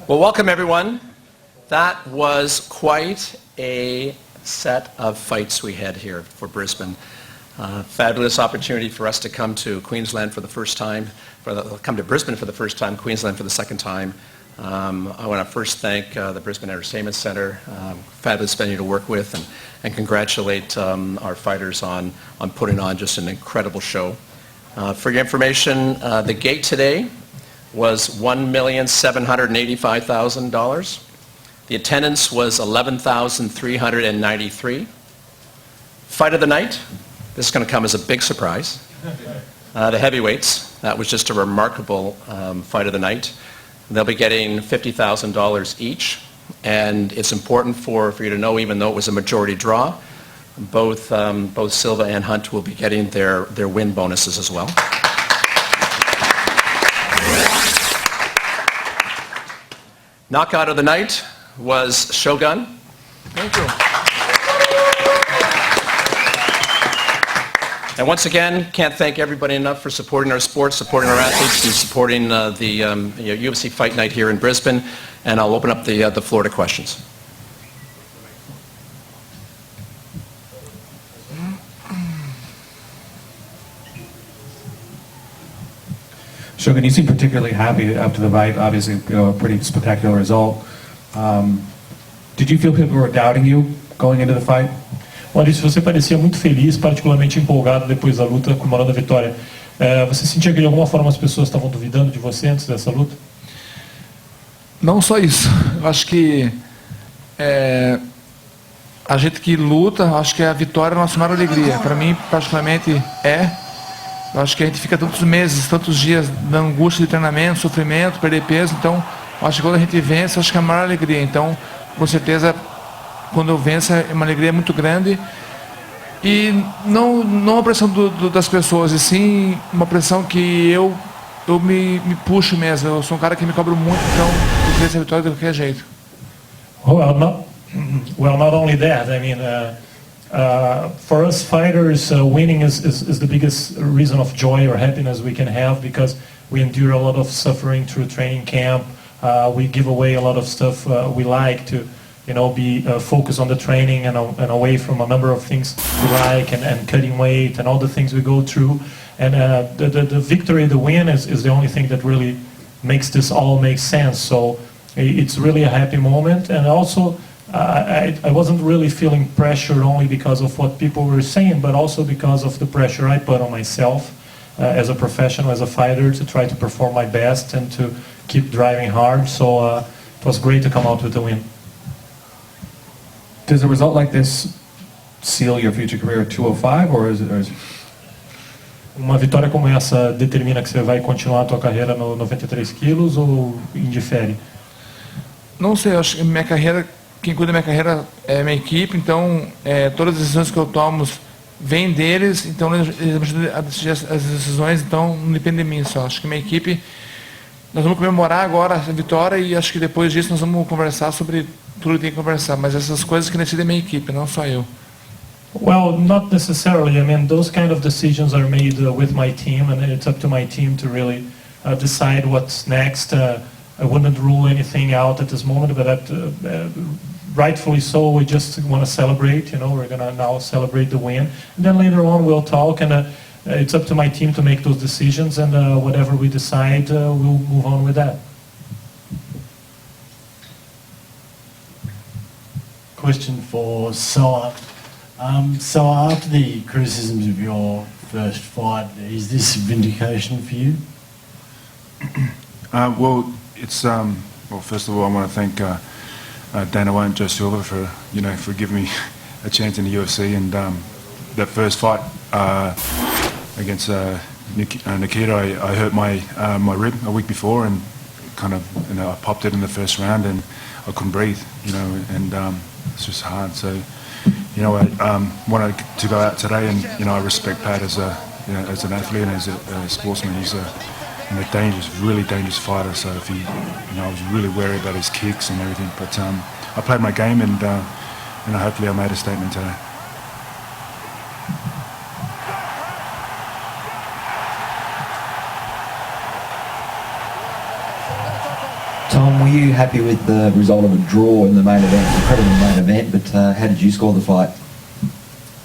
Well, welcome everyone. That was quite a set of fights we had here for Brisbane. Fabulous opportunity for us to come to Queensland for the first time, come to Brisbane for the first time, Queensland for the second time. I want to first thank the Brisbane Entertainment Centre, fabulous venue to work with, and congratulate our fighters on putting on just an incredible show. For your information, the gate today was $1,785,000. The attendance was 11,393. Fight of the night, this is going to come as a big surprise. The heavyweights, that was just a remarkable fight of the night. They'll be getting $50,000 each, and it's important for you to know, even though it was a majority draw, both Silva and Hunt will be getting their win bonuses as well. Knockout of the night was Shogun. Thank you. And once again, can't thank everybody enough for supporting our sports, supporting our athletes, and supporting the UFC Fight Night here in Brisbane. And I'll open up the floor to questions. Shogun, you seem particularly happy after the fight. Obviously, a pretty spectacular result. Did you feel people were doubting you going into the fight? Maurício, você parecia muito feliz, particularmente empolgado depois da luta, comemorando a vitória. Você sentia que de alguma forma as pessoas estavam duvidando de você antes dessa luta? Não só isso. Eu acho que a gente que luta, acho que a vitória é a nossa maior alegria. Para mim, particularmente, eu acho que a gente fica tantos meses, tantos dias na angústia de treinamento, sofrimento, perder peso. Então, eu acho que quando a gente vence, eu acho que é a maior alegria. Então, com certeza, quando eu venço, é uma alegria muito grande. E não a pressão das pessoas, e sim uma pressão que eu me puxo mesmo. Eu sou um cara que me cobro muito, então eu queria essa vitória de qualquer jeito. Well, not only that. I mean, for us fighters, winning is the biggest reason of joy or happiness we can have, because we endure a lot of suffering through training camp. We give away a lot of stuff we like to, be focused on the training and away from a number of things we like, and cutting weight and all the things we go through. And the victory, the win is the only thing that really makes this all make sense. So it's really a happy moment. And also, I wasn't really feeling pressured only because of what people were saying, but also because of the pressure I put on myself as a professional, as a fighter, to try to perform my best and to keep driving hard. So it was great to come out with the win. Does a result like this seal your future career at 205, or is it? Uma vitória como essa determina que você vai continuar a tua carreira no 93 quilos ou indifere? Não sei, eu acho que minha carreira, quem cuida da minha carreira é a minha equipe, então todas as decisões que eu tomo vêm deles, então eles me ajudam a decidir as decisões, então não depende de mim só. Acho que minha equipe, nós vamos comemorar agora a vitória e acho que depois disso nós vamos conversar sobre tudo que tem que conversar, mas essas coisas que decidem a minha equipe, não só eu. Well, not necessarily. I mean, those kind of decisions are made with my team, and it's up to my team to really decide what's next. I wouldn't rule anything out at this moment, but rightfully so, we just want to celebrate. We're going to now celebrate the win, and then later on we'll talk, and it's up to my team to make those decisions, and whatever we decide, we'll move on with that. Question for Soa. So after the criticisms of your first fight, is this vindication for you? Well, it's first of all, I want to thank Dana White and Joe Silva for for giving me a chance in the UFC, and that first fight against Nikita, I hurt my rib a week before, and kind of I popped it in the first round, and I couldn't breathe, and it's just hard. So I wanted to go out today, and I respect Pat as as an athlete and as a sportsman. He's a dangerous, really dangerous fighter. So if he, I was really wary about his kicks and everything. But I played my game, and hopefully I made a statement today. Tom, were you happy with the result of a draw in the main event, incredible main event, but how did you score the fight?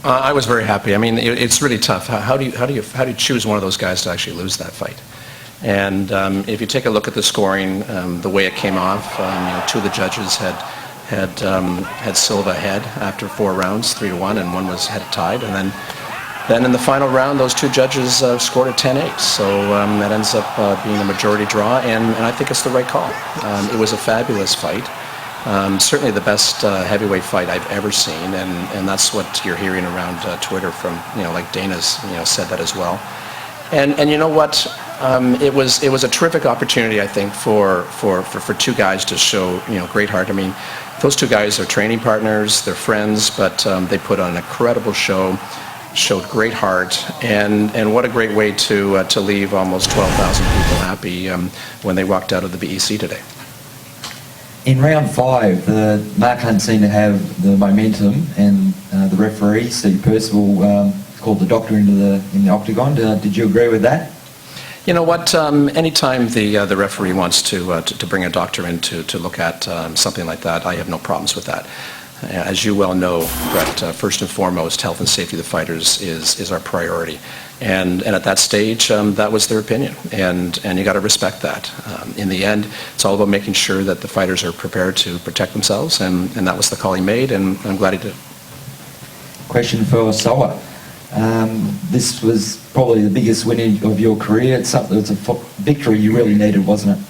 I was very happy. I mean, it's really tough. How do you choose one of those guys to actually lose that fight? And if you take a look at the scoring, the way it came off, two of the judges had Silva ahead after 4 rounds, 3-1, and one was had it tied. And then in the final round, those 2 judges scored a 10-8. So that ends up being a majority draw, and I think it's the right call. It was a fabulous fight. Certainly the best heavyweight fight I've ever seen, and that's what you're hearing around Twitter from, like Dana's, said that as well. And you know what? It was a terrific opportunity, I think, for 2 guys to show, great heart. I mean, those 2 guys are training partners, they're friends, but they put on an incredible show, showed great heart, and what a great way to leave almost 12,000 people happy when they walked out of the BEC today. In round 5, Mark Hunt seemed to have the momentum, and the referee, Steve Percival, called the doctor in the octagon. Did you agree with that? You know what? Anytime the referee wants to bring a doctor in to look at something like that, I have no problems with that. As you well know, Brett, first and foremost, health and safety of the fighters is our priority. And at that stage, that was their opinion, and you got to respect that. In the end, it's all about making sure that the fighters are prepared to protect themselves, and that was the call he made, and I'm glad he did. Question for Soa. This was probably the biggest win of your career. It's a victory you really needed, wasn't it?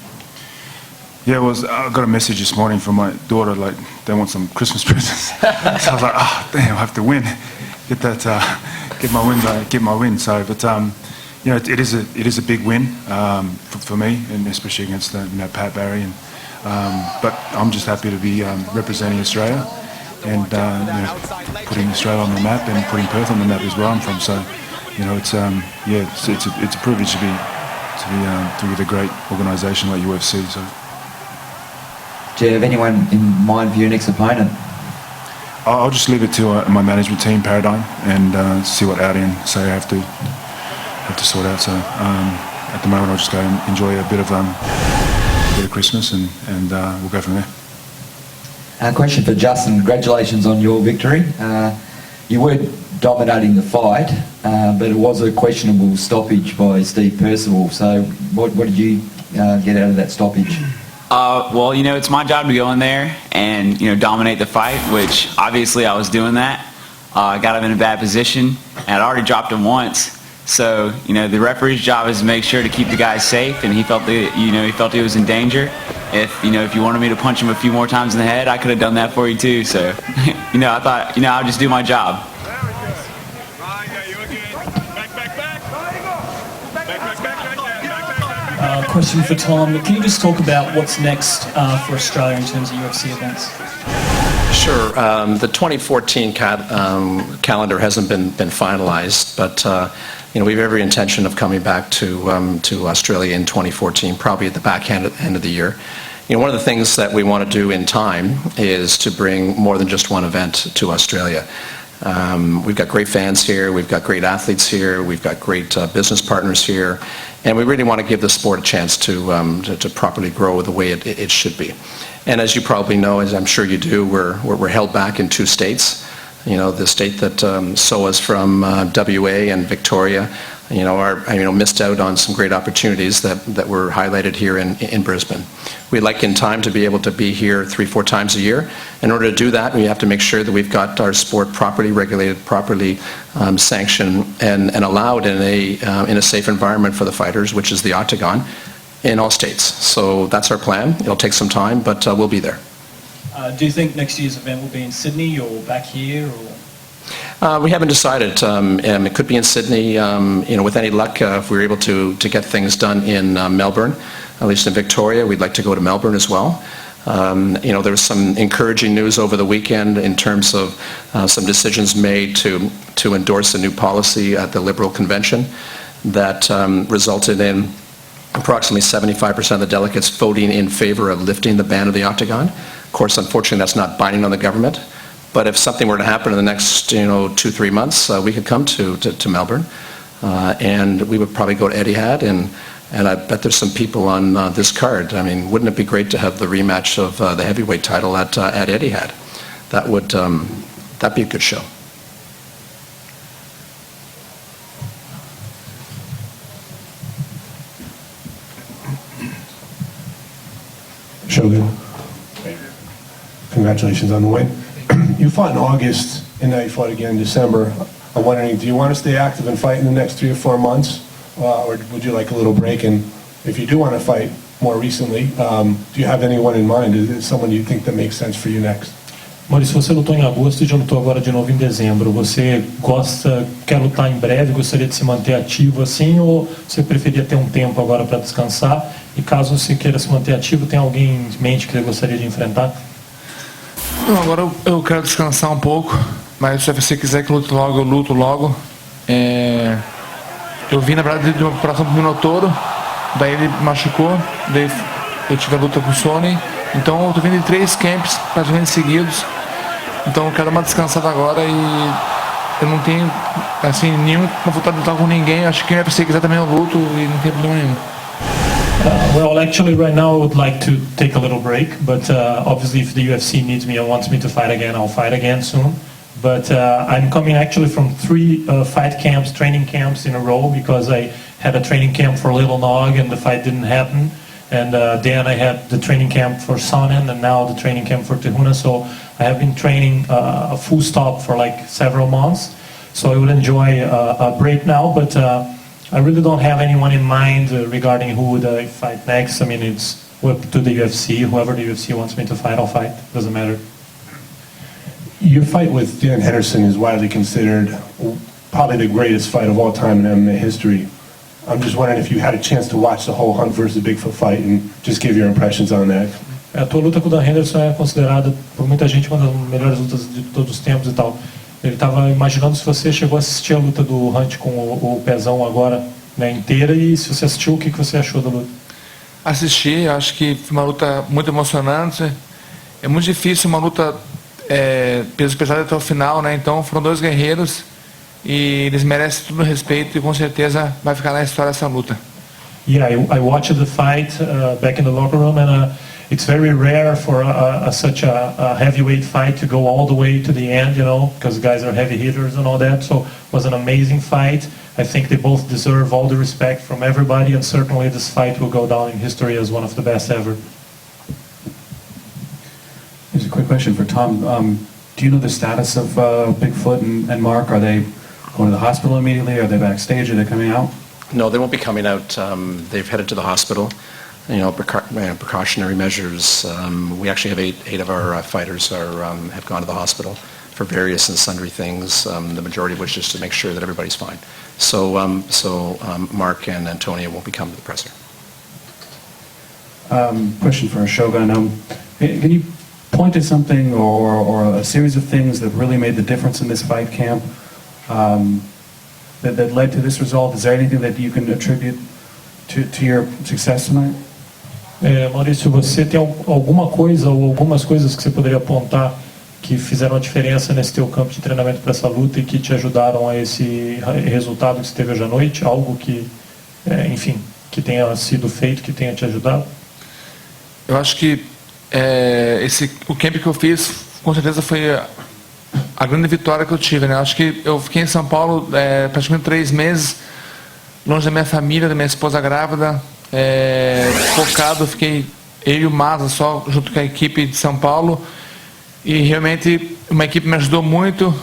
Yeah, I got a message this morning from my daughter, like, they want some Christmas presents. So I was like, oh, damn, I have to win. Get my win. So, but, it is a big win for me, and especially against Pat Barry. And, but I'm just happy to be representing Australia and putting Australia on the map and putting Perth on the map as where I'm from. So, it's a privilege to be with a great organisation like UFC. So. Do you have anyone in mind for your next opponent? I'll just leave it to my management team, Paradigm, and see what Audi and Say I have to sort out. So at the moment, I'll just go and enjoy a bit of Christmas, and we'll go from there. Question for Justin. Congratulations on your victory. You were dominating the fight, but it was a questionable stoppage by Steve Percival. So what did you get out of that stoppage? Well, it's my job to go in there and, dominate the fight, which obviously I was doing that. I got him in a bad position, and I'd already dropped him once. So, the referee's job is to make sure to keep the guy safe, and he felt he was in danger. If you wanted me to punch him a few more times in the head, I could have done that for you too. So, I thought, I'll just do my job. Question for Tom. Can you just talk about what's next for Australia in terms of UFC events? Sure. The 2014 calendar hasn't been finalized, but we have every intention of coming back to Australia in 2014, probably at the back end of the year. One of the things that we want to do in time is to bring more than just one event to Australia. We've got great fans here, we've got great athletes here, we've got great business partners here, and we really want to give the sport a chance to properly grow the way it should be. And as you probably know, as I'm sure you do, we're held back in 2 states. The state that SOA's from, WA and Victoria, missed out on some great opportunities that were highlighted here in Brisbane. We'd like in time to be able to be here 3-4 times a year. In order to do that, we have to make sure that we've got our sport properly regulated, properly sanctioned, and allowed in a safe environment for the fighters, which is the octagon, in all states. So that's our plan. It'll take some time, but we'll be there. Do you think next year's event will be in Sydney or back here? Or? We haven't decided. It could be in Sydney. With any luck, if we're able to get things done in Melbourne, at least in Victoria, we'd like to go to Melbourne as well. There was some encouraging news over the weekend in terms of some decisions made to endorse a new policy at the Liberal Convention that resulted in approximately 75% of the delegates voting in favor of lifting the ban of the octagon. Of course, unfortunately, that's not binding on the government. But if something were to happen in the next, 2-3 months, we could come to Melbourne, and we would probably go to Etihad and And I bet there's some people on this card. I mean, wouldn't it be great to have the rematch of the heavyweight title at Etihad? That'd be a good show. Shogun, congratulations on the win. You fought in August, and now you fought again in December. I'm wondering, do you want to stay active and fight in the next 3 or 4 months, or would you like a little break? And if you do want to fight more recently, do you have anyone in mind? Is it someone you think that makes sense for you next? Maurício, você lutou em agosto e já lutou agora de novo em dezembro. Você quer lutar em breve, gostaria de se manter ativo assim, ou você preferia ter um tempo agora para descansar? E caso você queira se manter ativo, tem alguém em mente que você gostaria de enfrentar? Não, agora eu quero descansar um pouco, mas se você quiser que eu lute logo, eu luto logo. Eu vim, na verdade, de uma operação pro Minotouro, daí ele machucou, daí eu tive a luta com o Sony, então eu tô vindo de 3 camps praticamente seguidos, então eu quero dar uma descansada agora e eu não tenho, assim, nenhuma vontade de lutar com ninguém, acho que quem vai quiser também eu luto e não tem problema nenhum. Well, actually, right now I would like to take a little break, but obviously if the UFC needs me and wants me to fight again, I'll fight again soon. But I'm coming actually from 3 fight camps, training camps in a row, because I had a training camp for Little Nog and the fight didn't happen. And then I had the training camp for Sonnen and now the training camp for Te-Huna. So I have been training a full stop for like several months. So I would enjoy a break now, but I really don't have anyone in mind regarding who would I fight next. I mean, it's up to the UFC. Whoever the UFC wants me to fight, I'll fight. Doesn't matter. Your fight with Dan Henderson is widely considered probably the greatest fight of all time in MMA history. I'm just wondering if you had a chance to watch the whole Hunt versus Bigfoot fight and just give your impressions on that. A tua luta com o Dan Henderson é considerada por muita gente uma das melhores lutas de todos os tempos e tal. Ele estava imaginando se você chegou a assistir a luta do Hunt com o Pezão agora, né, inteira, e se você assistiu, o que você achou da luta? Assisti, acho que foi uma luta muito emocionante. É muito difícil uma luta peso pesado até o final, né? Então foram 2 guerreiros e eles merecem todo o respeito e com certeza vai ficar na história essa luta. Yeah, I watched the fight back in the locker room, and it's very rare for such a heavyweight fight to go all the way to the end, you know, because guys are heavy hitters and all that. So it was an amazing fight. I think they both deserve all the respect from everybody, and certainly this fight will go down in history as one of the best ever. Here's a quick question for Tom. Do you know the status of Bigfoot and Mark? Are they going to the hospital immediately? Are they backstage? Are they coming out? No, they won't be coming out. They've headed to the hospital. You know, precautionary measures. We actually have eight of our fighters have gone to the hospital for various and sundry things, the majority of which is to make sure that everybody's fine. So Mark and Antonio won't be coming to the presser. Question for Shogun. Can you point to something or a series of things that really made the difference in this fight camp that led to this result? Is there anything that you can attribute to your success tonight? Maurício, você tem alguma coisa ou algumas coisas que você poderia apontar que fizeram a diferença nesse teu campo de treinamento para essa luta e que te ajudaram a esse resultado que você teve hoje à noite? Algo que, enfim, que tenha sido feito, que tenha te ajudado? Eu acho que o camp que eu fiz, com certeza foi a grande vitória que eu tive, né? Acho que eu fiquei em São Paulo praticamente 3 meses, longe da minha família, da minha esposa grávida, focado, fiquei eu e o Maza só junto com a equipe de São Paulo e realmente uma equipe me ajudou muito,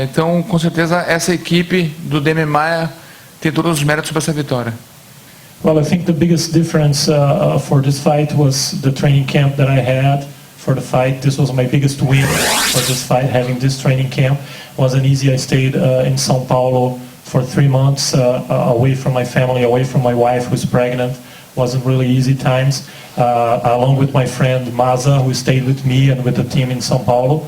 então com certeza essa equipe do Demian Maia tem todos os méritos para essa vitória. Well, I think the biggest difference for this fight was the training camp that I had for the fight. This was my biggest win for this fight, having this training camp. It wasn't easy. I stayed in São Paulo for 3 months, away from my family, away from my wife who's pregnant. Wasn't really easy times. Along with my friend Maza, who stayed with me and with the team in São Paulo.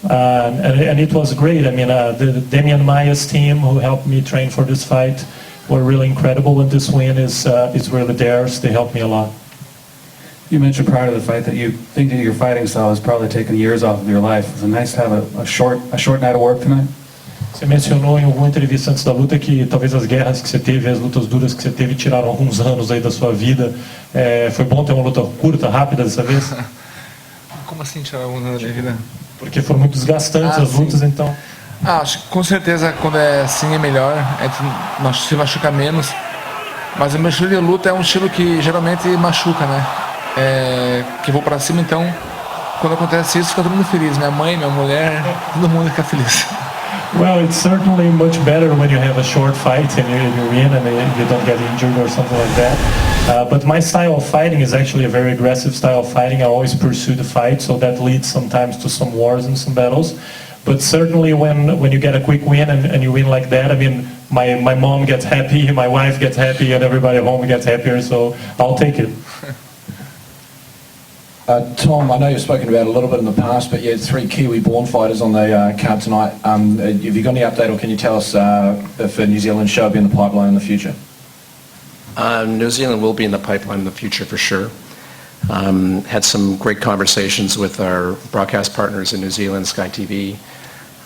And it was great. I mean, the Demian Maia's team who helped me train for this fight were really incredible, and this win is really theirs. They helped me a lot. You mentioned prior to the fight that you think that your fighting style has probably taken years off of your life. Was it nice to have a short night of work tonight? Você mencionou em alguma entrevista antes da luta que talvez as guerras que você teve, as lutas duras que você teve, tiraram alguns anos aí da sua vida. Foi bom ter uma luta curta, rápida dessa vez? Como assim tirar um ano da minha vida? Porque foram muito desgastantes as lutas, então... Acho que com certeza quando é assim é melhor, se machuca menos. Mas o meu estilo de luta é um estilo que geralmente machuca, né? Que eu vou pra cima, então quando acontece isso fica todo mundo feliz. Minha mãe, minha mulher, todo mundo fica feliz. Well, it's certainly much better when you have a short fight and you win and you don't get injured or something like that. But my style of fighting is actually a very aggressive style of fighting. I always pursue the fight, so that leads sometimes to some wars and some battles. But certainly when you get a quick win and you win like that, I mean, my mom gets happy, my wife gets happy, and everybody at home gets happier, so I'll take it. Tom, I know you've spoken about it a little bit in the past, but you had 3 Kiwi-born fighters on the card tonight. Have you got any update, or can you tell us if a New Zealand show will be in the pipeline in the future? New Zealand will be in the pipeline in the future for sure. Had some great conversations with our broadcast partners in New Zealand, Sky TV.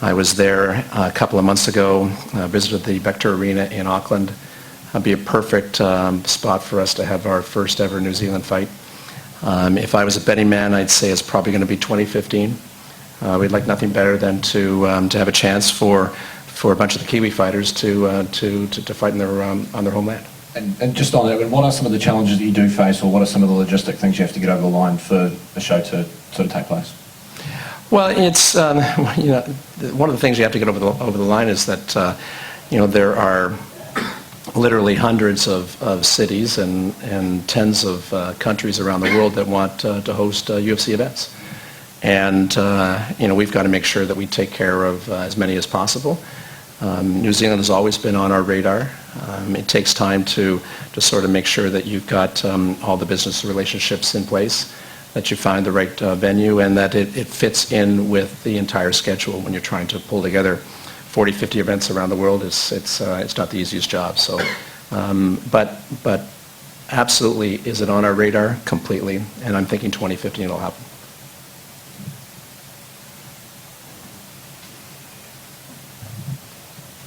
I was there a couple of months ago, visited the Vector Arena in Auckland. It'd be a perfect spot for us to have our first ever New Zealand fight. If I was a betting man, I'd say it's probably going to be 2015. We'd like nothing better than to have a chance for a bunch of the Kiwi fighters to fight in on their homeland. And just on that, what are some of the challenges that you do face, or what are some of the logistic things you have to get over the line for a show to sort of take place? Well, it's one of the things you have to get over the line is that there are literally hundreds of cities and tens of countries around the world that want to host UFC events. And we've got to make sure that we take care of as many as possible. New Zealand has always been on our radar. It takes time to sort of make sure that you've got all the business relationships in place, that you find the right venue, and that it fits in with the entire schedule when you're trying to pull together 40, 50 events around the world. It's not the easiest job. So, but absolutely, is it on our radar? Completely. And I'm thinking 2015 it'll happen.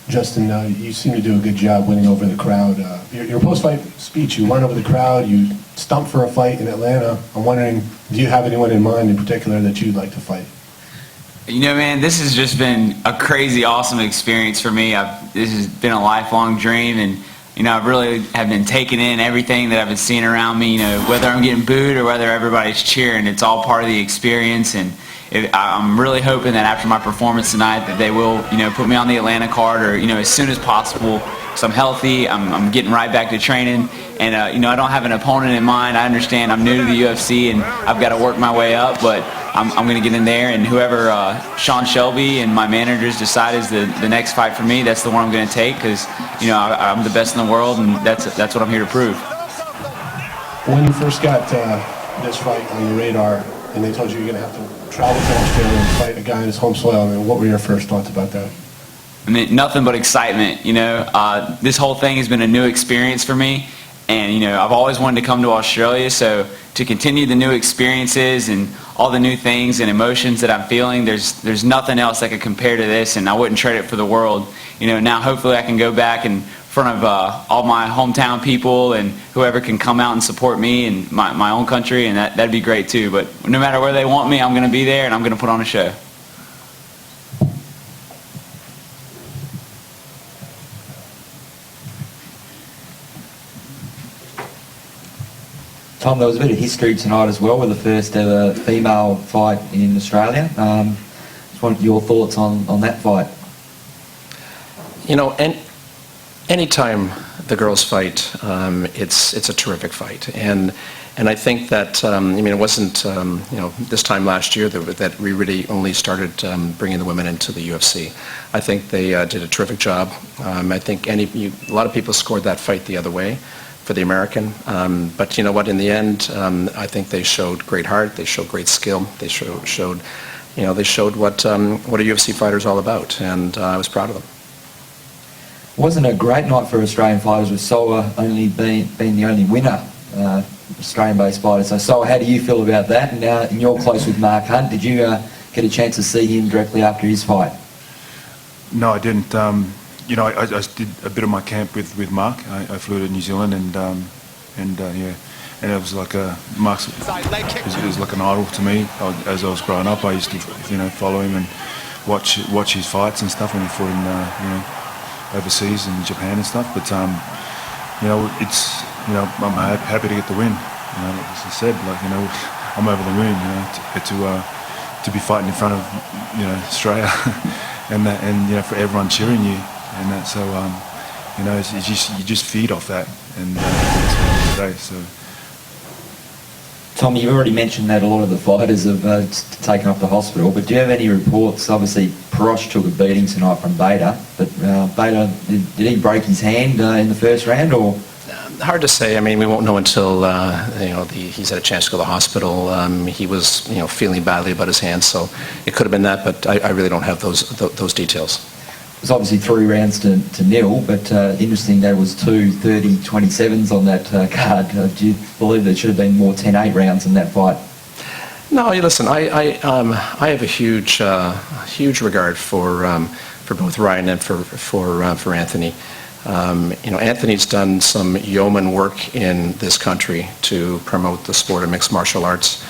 Justin, you seem to do a good job winning over the crowd. Your post-fight speech, you won over the crowd, you stumped for a fight in Atlanta. I'm wondering, do you have anyone in mind in particular that you'd like to fight? You know, man, this has just been a crazy, awesome experience for me. This has been a lifelong dream, and I really have been taking in everything that I've been seeing around me. Whether I'm getting booed or whether everybody's cheering, it's all part of the experience. And I'm really hoping that after my performance tonight that they will, put me on the Atlanta card, or as soon as possible. So I'm healthy. I'm getting right back to training, and I don't have an opponent in mind. I understand I'm new to the UFC and I've got to work my way up, but I'm going to get in there, and whoever Sean Shelby and my managers decide is the next fight for me, that's the one I'm going to take, because I'm the best in the world, and that's what I'm here to prove. When you first got this fight on your radar, and they told you you're going to have to travel to Australia and fight a guy in his home soil, I mean, what were your first thoughts about that? I mean, nothing but excitement. This whole thing has been a new experience for me, and I've always wanted to come to Australia, so to continue the new experiences and all the new things and emotions that I'm feeling, there's nothing else that could compare to this, and I wouldn't trade it for the world. Now hopefully I can go back in front of all my hometown people and whoever can come out and support me and my own country, and that'd be great too. But no matter where they want me, I'm going to be there, and I'm going to put on a show. Tom, there was a bit of history tonight as well with the first ever female fight in Australia. Just wanted your thoughts on that fight. Anytime the girls fight, it's a terrific fight, and I think that it wasn't this time last year that we really only started bringing the women into the UFC. I think they did a terrific job. I think a lot of people scored that fight the other way for the American, but you know what? In the end, I think they showed great heart. They showed great skill. They showed what a UFC fighter is all about, and I was proud of them. Wasn't a great night for Australian fighters, with Soa only being the only winner, Australian-based fighter. So Soa, how do you feel about that? And you're close with Mark Hunt. Did you get a chance to see him directly after his fight? No, I didn't. I did a bit of my camp with Mark. I flew to New Zealand and it was like Mark's was like an idol to me. As I was growing up, I used to follow him and watch his fights and stuff when he fought in overseas in Japan and stuff. But I'm happy to get the win. As I said, I'm over the moon. To be fighting in front of Australia and for everyone cheering you and that. So you just feed off that and today. So. Tom, you've already mentioned that a lot of the fighters have taken off the hospital, but do you have any reports? Obviously, Parosh took a beating tonight from Bader, but Bader, did he break his hand in the first round, or? Hard to say. I mean, we won't know until he's had a chance to go to the hospital. He was feeling badly about his hand, so it could have been that, but I really don't have those details. It was obviously 3 rounds to nil, but interesting there was 2 30-27s on that card. Do you believe there should have been more 10-8 rounds in that fight? No, listen, I have a huge regard for both Ryan and for Anthony. Anthony's done some yeoman work in this country to promote the sport of mixed martial arts.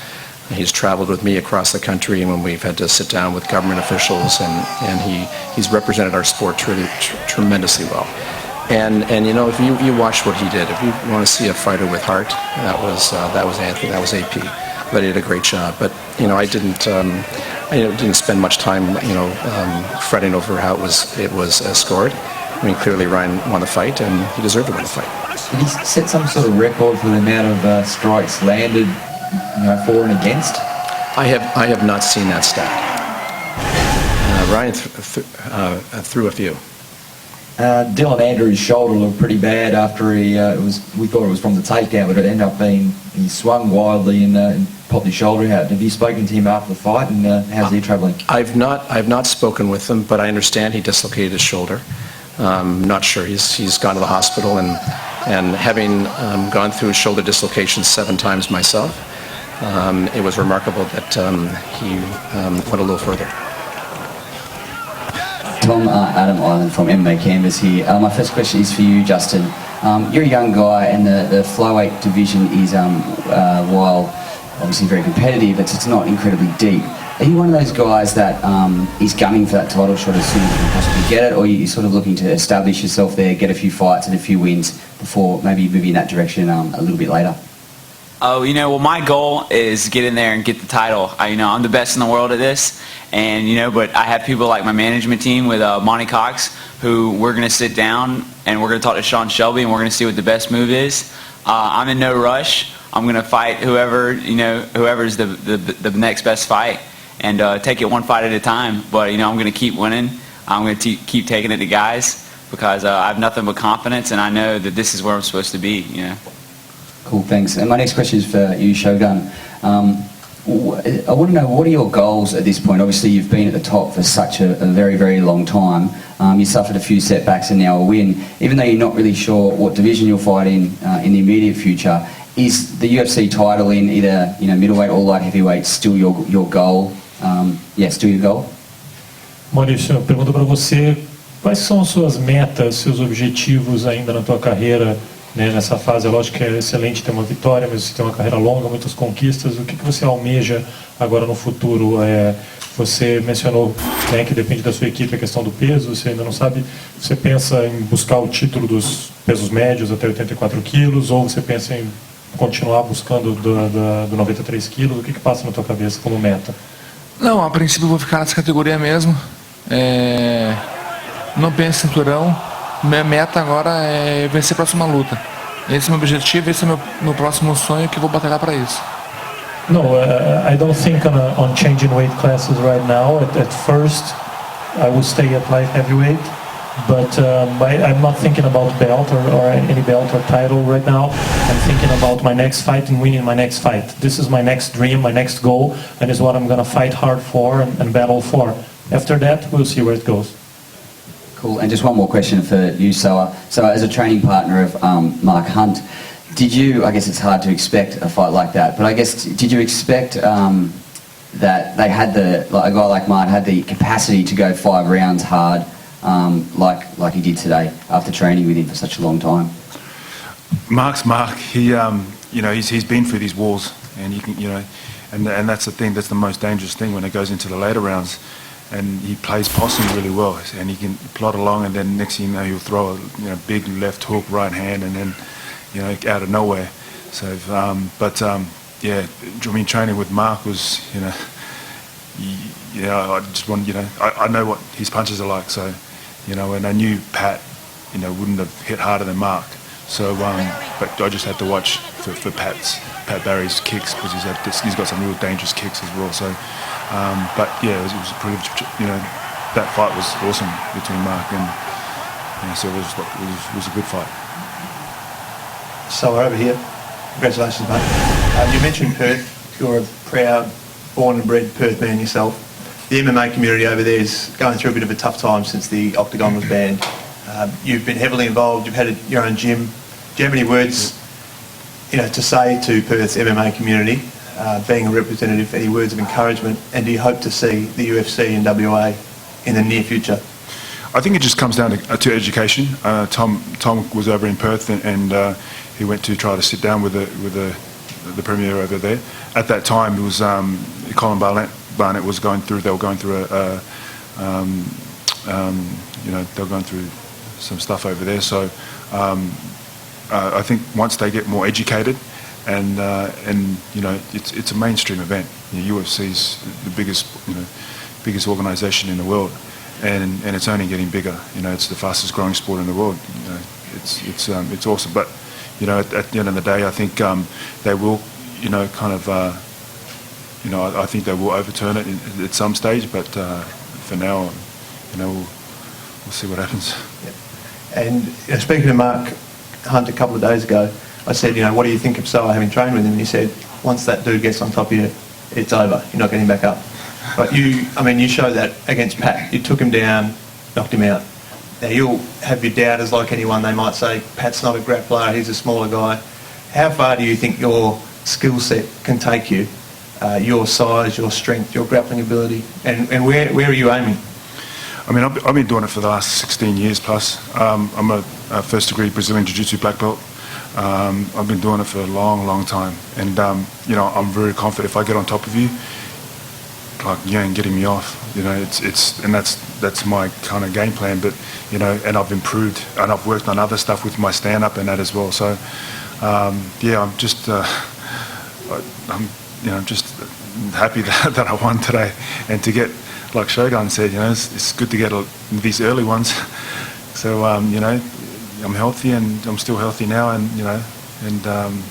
He's traveled with me across the country when we've had to sit down with government officials, and he's represented our sport really tremendously well. And if you watch what he did, if you want to see a fighter with heart, that was Anthony, that was AP. But he did a great job. But I didn't spend much time fretting over how it was scored. I mean, clearly Ryan won the fight, and he deserved to win the fight. Did he set some sort of record for the amount of strikes landed, for and against? I have not seen that stat. Ryan threw a few. Dylan Andrews' shoulder looked pretty bad after we thought it was from the takedown, but it ended up being he swung wildly and popped his shoulder out. Have you spoken to him after the fight, and how's he travelling? I've not spoken with him, but I understand he dislocated his shoulder. Not sure. He's gone to the hospital, and having gone through shoulder dislocations 7 times myself, it was remarkable that he went a little further. Tom, Adam Island from MMA Canvas here. My first question is for you, Justin. You're a young guy, and the flyweight division is, while obviously very competitive, it's not incredibly deep. Are you one of those guys that is gunning for that title shot as soon as you can possibly get it, or are you sort of looking to establish yourself there, get a few fights and a few wins before maybe moving in that direction a little bit later? Oh, well, my goal is get in there and get the title. I'm the best in the world at this, and but I have people like my management team with Monty Cox, who we're going to sit down and we're going to talk to Sean Shelby, and we're going to see what the best move is. I'm in no rush. I'm going to fight whoever's the next best fight, and take it one fight at a time. But I'm going to keep winning. I'm going to keep taking it to guys because I have nothing but confidence, and I know that this is where I'm supposed to be. Cool, thanks. And my next question is for you, Shogun. I want to know, what are your goals at this point? Obviously, you've been at the top for such a very, very long time. You suffered a few setbacks and now a win. Even though you're not really sure what division you'll fight in the immediate future, is the UFC title in either middleweight or light heavyweight still your goal? Still your goal? Maurício, pergunta para você, quais são suas metas, seus objetivos ainda na tua carreira, nessa fase? É lógico que é excelente ter uma vitória, mas você tem uma carreira longa, muitas conquistas. O que você almeja agora no futuro? Você mencionou que depende da sua equipe a questão do peso, você ainda não sabe. Você pensa em buscar o título dos pesos médios até 84 quilos, ou você pensa em continuar buscando do 93 quilos? O que passa na tua cabeça como meta? Não, a princípio eu vou ficar nessa categoria mesmo. Não penso em cinturão. Minha meta agora é vencer a próxima luta. Esse é o meu objetivo, esse é o meu próximo sonho, que eu vou batalhar para isso. No, I don't think on changing weight classes right now. At first, I would stay at light heavyweight, but I'm not thinking about belt or any belt or title right now. I'm thinking about my next fight and winning my next fight. This is my next dream, my next goal, and is what I'm going to fight hard for and battle for. After that, we'll see where it goes. Cool. And just one more question for you, Soa. So as a training partner of Mark Hunt, did you, I guess it's hard to expect a fight like that, but I guess, did you expect that they had a guy like Mark had the capacity to go 5 rounds hard like he did today after training with him for such a long time? Mark's Mark. He, he's been through these walls, and you can, and that's the thing. That's the most dangerous thing when it goes into the later rounds. And he plays possum really well, and he can plod along, and then next thing you know, he'll throw a big left hook, right hand, and then out of nowhere. So, yeah, I mean, training with Mark was, I just want, I know what his punches are like, so, and I knew Pat, wouldn't have hit harder than Mark. So, but I just had to watch for Pat Barry's kicks, because he's got some real dangerous kicks as well. So, but yeah, it was a privilege. That fight was awesome between Mark and so it was a good fight. So we're over here. Congratulations, mate. You mentioned Perth. You're a proud, born and bred Perth man yourself. The MMA community over there is going through a bit of a tough time since the Octagon was banned. You've been heavily involved. You've had your own gym. Do you have any words, to say to Perth's MMA community, being a representative, any words of encouragement, and do you hope to see the UFC in WA in the near future? I think it just comes down to education. Tom was over in Perth, and he went to try to sit down with the premier over there. At that time, it was Colin Barnett was going through. They were going through they were going through some stuff over there. So I think once they get more educated, and it's a mainstream event. UFC's the biggest organisation in the world, and it's only getting bigger. It's the fastest growing sport in the world. It's awesome. But at the end of the day, I think they will I think they will overturn it at some stage. But for now, we'll see what happens. Yep. And speaking to Mark Hunt a couple of days ago, I said, what do you think of Soa, having trained with him? And he said, once that dude gets on top of you, it's over. You're not getting back up. But you showed that against Pat. You took him down, knocked him out. Now, you'll have your doubters like anyone. They might say, Pat's not a grappler, he's a smaller guy. How far do you think your skill set can take you, your size, your strength, your grappling ability, and where are you aiming? I mean, I've been doing it for the last 16 years plus. I'm a first degree Brazilian Jiu-Jitsu black belt. I've been doing it for a long, long time, and I'm very confident if I get on top of you, you ain't getting me off. And that's my kind of game plan. But and I've improved, and I've worked on other stuff with my stand-up and that as well. So I'm just I'm just happy that I won today, and to get, like Shogun said, it's good to get these early ones. So I'm healthy, and I'm still healthy now, and I'm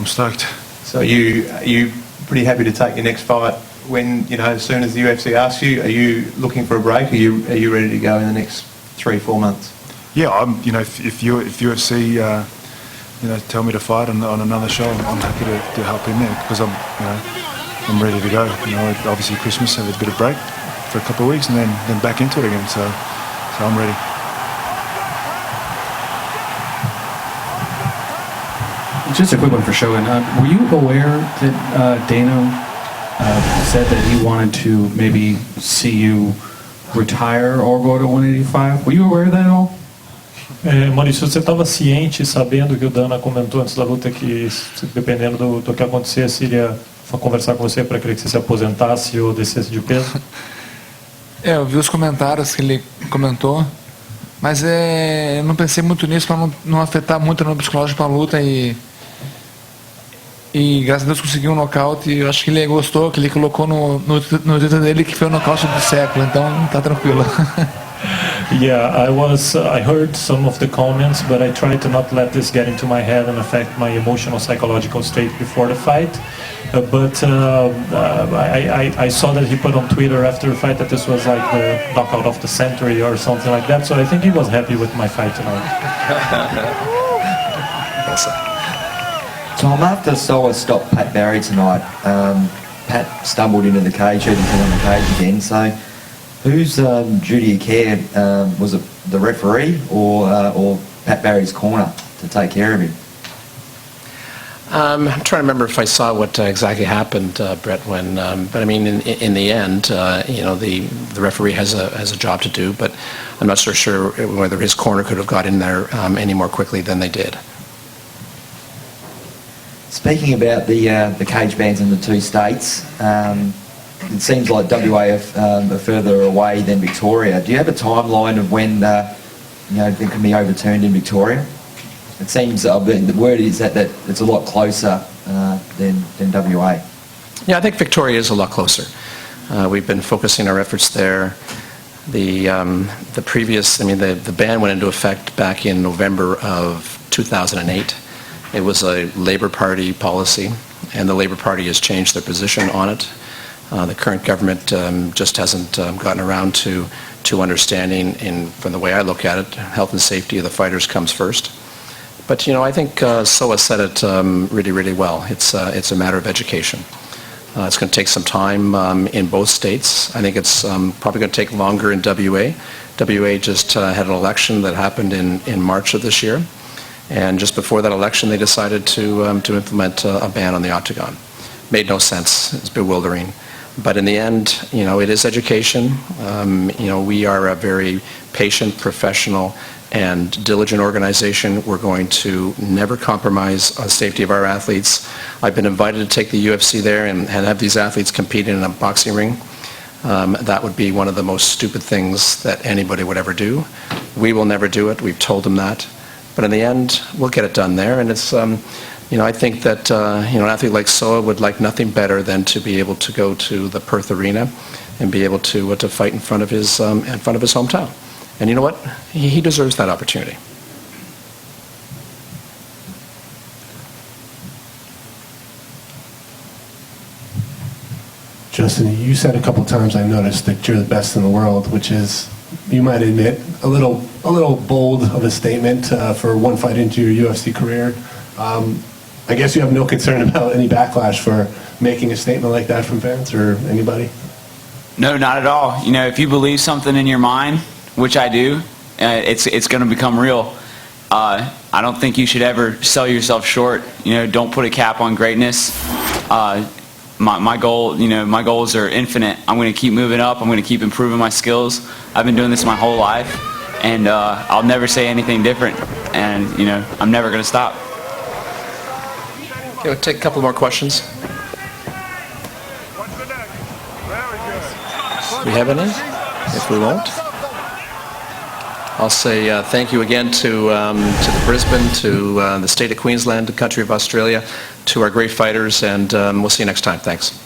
stoked. So are you pretty happy to take your next fight when as soon as the UFC asks you? Are you looking for a break? Are you ready to go in the next 3-4 months? Yeah, I'm. If UFC tell me to fight on another show, I'm happy to help in there, because I'm ready to go. Obviously Christmas, have a bit of break for a couple of weeks, and then back into it again. So I'm ready. Just a quick one for Shogun. Were you aware that Dana said that he wanted to maybe see you retire or go to 185? Were you aware of that at all? Maurício, você estava ciente, sabendo que o Dana comentou antes da luta que, dependendo do que acontecesse, iria conversar com você para querer que você se aposentasse ou descesse de peso? Eu vi os comentários que ele comentou, mas eu não pensei muito nisso para não afetar muito no psicológico para a luta, e graças a Deus conseguiu um nocaute, e eu acho que ele gostou, que ele colocou no Twitter dele que foi o nocaute do século, então tá tranquilo. Yeah, I heard some of the comments, but I tried to not let this get into my head and affect my emotional, psychological state before the fight. I saw that he put on Twitter after the fight that this was like the knockout of the century or something like that, so I think he was happy with my fight tonight. Tom, after Soa stopped Pat Barry tonight, Pat stumbled into the cage, hurt his head on the cage again, so whose duty of care, was it the referee or Pat Barry's corner to take care of him? I'm trying to remember if I saw what exactly happened, Brett, when, but I mean, in the end, you know, the referee has a job to do, but I'm not so sure whether his corner could have got in there any more quickly than they did. Speaking about the cage bans in the two states, it seems like WA are further away than Victoria. Do you have a timeline of when you know, they can be overturned in Victoria? It seems the word is that it's a lot closer than WA. Yeah, I think Victoria is a lot closer. We've been focusing our efforts there. The previous, I mean, the ban went into effect back in November of 2008. It was a Labour Party policy, and the Labour Party has changed their position on it. The current government just hasn't gotten around to understanding, from the way I look at it, health and safety of the fighters comes first. But, you know, I think SOA said it really, really well. It's a matter of education. It's going to take some time in both states. I think it's probably going to take longer in WA. WA just had an election that happened in March of this year. And just before that election, they decided to implement a ban on the octagon. Made no sense. It's bewildering. But in the end, you know, it is education. You know, we are a very patient, professional, and diligent organization. We're going to never compromise on safety of our athletes. I've been invited to take the UFC there and have these athletes compete in a boxing ring. That would be one of the most stupid things that anybody would ever do. We will never do it. We've told them that. But in the end, we'll get it done there. And it's, you know, I think that, you know, an athlete like SOA would like nothing better than to be able to go to the Perth Arena and be able to fight in front of his hometown. And you know what? He deserves that opportunity. Justin, you said a couple times, I noticed, that you're the best in the world, which is, you might admit, a little bold of a statement for one fight into your UFC career. I guess you have no concern about any backlash for making a statement like that from fans or anybody? No, not at all. You know, if you believe something in your mind, which I do, it's going to become real. I don't think you should ever sell yourself short. You know, don't put a cap on greatness. My goal, you know, my goals are infinite. I'm going to keep moving up. I'm going to keep improving my skills. I've been doing this my whole life, and I'll never say anything different. And, you know, I'm never going to stop. Okay, we'll take a couple more questions. Do we have any? If we won't, I'll say thank you again to Brisbane, to the state of Queensland, the country of Australia, to our great fighters, and we'll see you next time. Thanks.